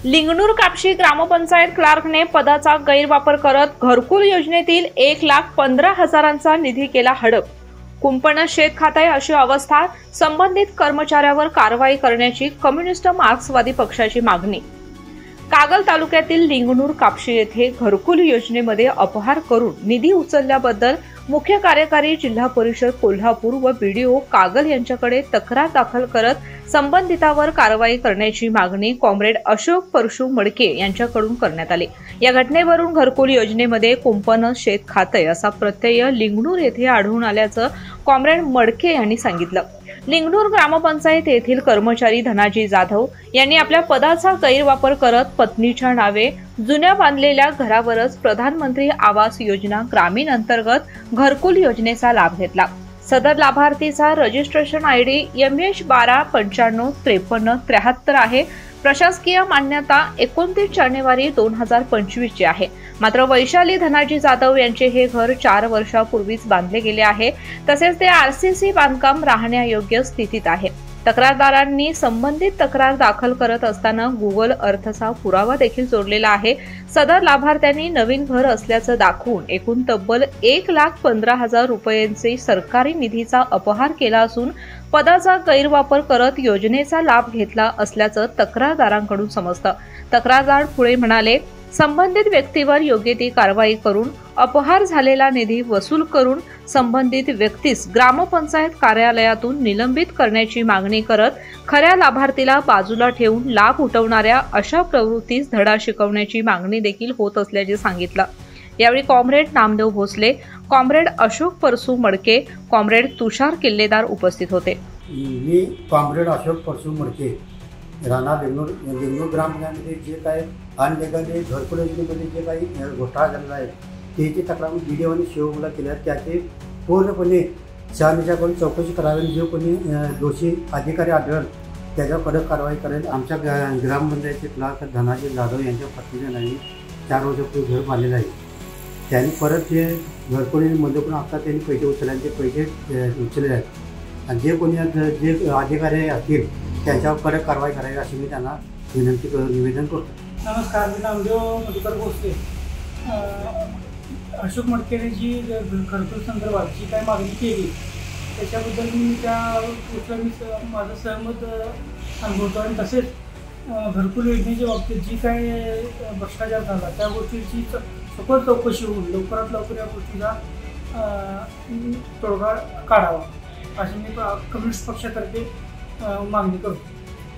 लिंगणूर कापशी ग्रामपंचायत क्लार्कने पदाचा गैरवापर करत घरकुल योजनेतील 1,15,000चा निधी केला हडप। कुंपण शेत खाते अशी अवस्था, संबंधित कर्मचाऱ्यावर कारवाई करण्याची कम्युनिस्ट मार्क्सवादी पक्षाची मागणी। कागल तालुक्यातील लिंगणूर कापशी येथे घरकुल योजनेमध्ये अपहार करून निधी उचलल्याबद्दल मुख्य कार्यकारी जिल्हा परिषद कोल्हापूर व बीडीओ कागल यांच्याकडे तक्रार दाखल करत संबंधितावर कारवाई करण्याची मागणी कॉम्रेड अशोक परशु मडके यांच्याकडून करण्यात आली। या घटनेवरून घरकुल योजनेमध्ये कुंपण शेत खाते असा प्रत्यय लिंगणूर येथे आढळून आल्याचं कॉम्रेड मडके यांनी सांगितलं। लिंगणूर ग्रामपंचायत येथील कर्मचारी धनाजी जाधव यांनी आपल्या पदाचा गैरवापर करत पत्नीच्या नावे जुन्या बांधलेल्या घरावरच प्रधानमंत्री आवास योजना ग्रामीण अंतर्गत घरकुल योजनेचा लाभ घेतला। सदर लाभार्थीचा रजिस्ट्रेशन ID MH12955373 आहे। प्रशासकीय मान्यता 29 जानेवारी 2025 ची आहे। मात्र वैशाली धनाजी जाधव यांचे हे घर 4 वर्षापूर्वीच बांधले गेले आहे, तसेच ते RCC बांधकाम राहण्यायोग्य स्थितीत आहे। तक्रारदारांनी संबंधित तक्रार दाखल करत असताना गुगल अर्थचा पुरावा देखील जोडलेला आहे। सदर लाभार्थ्यांनी नवीन घर असल्याचं दाखवून एकूण तब्बल 1,15,000 रुपयांचे सरकारी निधीचा अपहार केला असून पदाचा गैरवापर करत योजनेचा लाभ घेतला असल्याचं तक्रारदारांकडून समजतं। तक्रारदार पुढे म्हणाले, संबंधित व्यक्तीवर योग्य ती कारवाई करून अपहार झालेला निधी वसूल करून संबंधित व्यक्तीस ग्रामपंचायत कार्यालयातून निलंबित करण्याची मागणी करत खऱ्या लाभार्थीला बाजूला ठेवून लाभ उठवणाऱ्या अशा प्रवृत्तीस धडा शिकवण्याची मागणी देखील होत असल्याचे सांगितलं। यावेळी कॉम्रेड नामदेव भोसले, कॉम्रेड अशोक परशु मडके, कॉम्रेड तुषार किल्लेदार उपस्थित होते। मी कॉम्रेड अशोक परशु मडके, राणा लिंगणूर ग्रामपंचायतीमध्ये जे काही अनलिगली घरकुल योजनेमध्ये जे काही घोटाळा झालेला आहे त्याची तक्रार BDO आणि शिवमुला केल्या, त्याचे पूर्णपणे शहानिशाकडून चौकशी करावी। जो कोणी दोषी अधिकारी आढळेल त्याच्यावर कडक कारवाई करेल। आमच्या ग्रामपंचायतीचे क्लार्क धनाजी जाधव यांच्या पत्नीच्या नावे 4 वर्षापूर्वी घर बांधलेलं आहे। त्यांनी परत जे घरकुलीमध्ये पण आता त्यांनी पैसे उचलल्याचे पैसे उचलले आहेत आणि जे कोणी जे अधिकारी असतील त्यांच्यावर कडक कारवाई करावी अशी मी त्यांना निवेदन करतो। नमस्कार, मी नामदेव मधुकर भोसले। अशोक मडकेने जी घरकुल संदर्भात जी काही मागणी केली त्याच्याबद्दल मी त्या गोष्टीला माझं सहमत अनुभवतो आणि तसेच घरकुल योजनेच्या बाबतीत जी काही भ्रष्टाचार झाला त्या गोष्टीची सखोल चौकशी होऊन लवकरात लवकर या गोष्टीचा तोडगा काढावा अशी मी कम्युनिस्ट पक्षातर्फे मागणी करतो।